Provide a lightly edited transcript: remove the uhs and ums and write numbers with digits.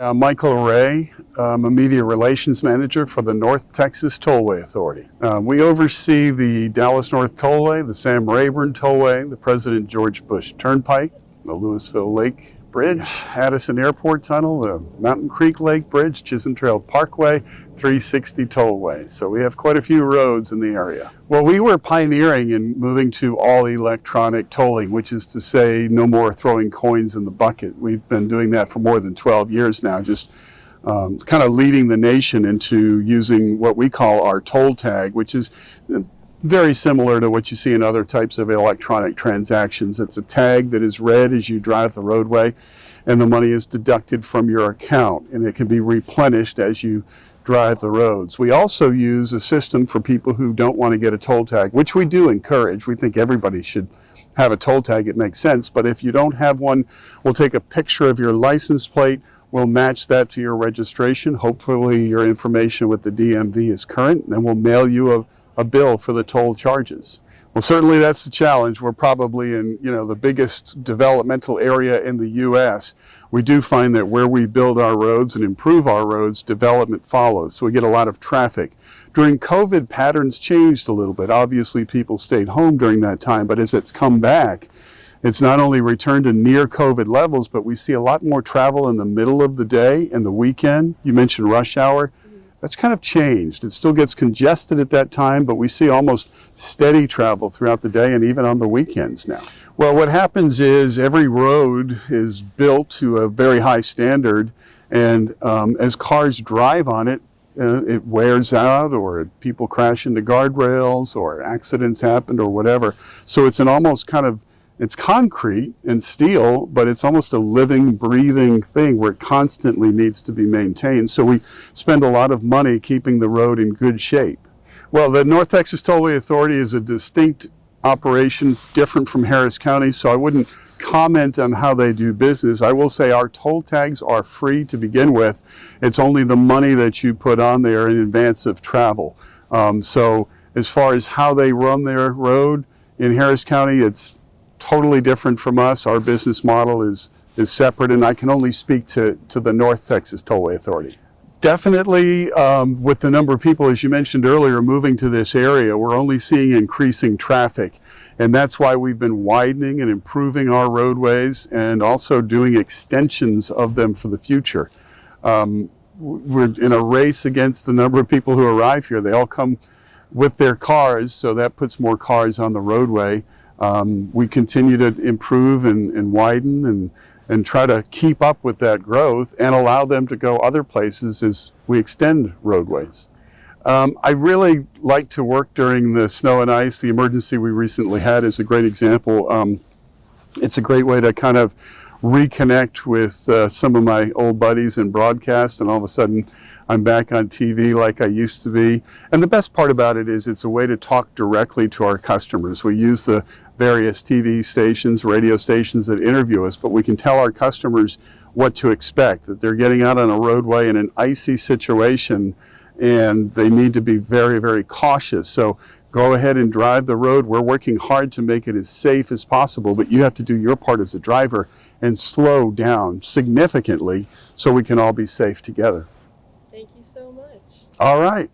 Michael Ray. I'm a Media Relations Manager for the North Texas Tollway Authority. We oversee the Dallas North Tollway, the Sam Rayburn Tollway, the President George Bush Turnpike, the Louisville Lake Bridge, Addison Airport Tunnel, the Mountain Creek Lake Bridge, Chisholm Trail Parkway, 360 Tollway. So we have quite a few roads in the area. Well, we were pioneering in moving to all electronic tolling, which is to say no more throwing coins in the bucket. We've been doing that for more than 12 years now, just kind of leading the nation into using what we call our toll tag, which is very similar to what you see in other types of electronic transactions. It's a tag that is read as you drive the roadway, and the money is deducted from your account, and it can be replenished as you drive the roads. We also use a system for people who don't want to get a toll tag, which we do encourage. We think everybody should have a toll tag. It makes sense. But if you don't have one, we'll take a picture of your license plate. We'll match that to your registration. Hopefully your information with the DMV is current, and then we'll mail you a bill for the toll charges. Well, certainly that's the challenge. We're probably in, the biggest developmental area in the U.S. We do find that where we build our roads and improve our roads, development follows. So we get a lot of traffic. During COVID, patterns changed a little bit. Obviously, people stayed home during that time, but as it's come back, it's not only returned to near COVID levels, but we see a lot more travel in the middle of the day and the weekend. You mentioned rush hour. That's kind of changed. It still gets congested at that time, but we see almost steady travel throughout the day and even on the weekends now. Well, what happens is every road is built to a very high standard, and as cars drive on it, it wears out, or people crash into guardrails, or accidents happen, or whatever. So it's an almost kind of, it's concrete and steel, but it's almost a living, breathing thing where it constantly needs to be maintained. So we spend a lot of money keeping the road in good shape. Well, the North Texas Tollway Authority is a distinct operation, different from Harris County, so I wouldn't comment on how they do business. I will say our toll tags are free to begin with. It's only the money that you put on there in advance of travel. So as far as how they run their road in Harris County, it's totally different from us. Our business model is separate, and I can only speak to the North Texas Tollway Authority. Definitely, with the number of people, as you mentioned earlier, moving to this area, we're only seeing increasing traffic, and that's why we've been widening and improving our roadways and also doing extensions of them for the future. We're in a race against the number of people who arrive here. They all come with their cars, so that puts more cars on the roadway. We continue to improve and widen and try to keep up with that growth and allow them to go other places as we extend roadways. I really like to work during the snow and ice. The emergency we recently had is a great example. It's a great way to kind of reconnect with some of my old buddies in broadcast, and all of a sudden I'm back on TV like I used to be. And the best part about it is it's a way to talk directly to our customers. We use the various TV stations, radio stations that interview us, but we can tell our customers what to expect, that they're getting out on a roadway in an icy situation and they need to be very, very cautious. So go ahead and drive the road. We're working hard to make it as safe as possible, but you have to do your part as a driver and slow down significantly so we can all be safe together. Thank you so much. All right.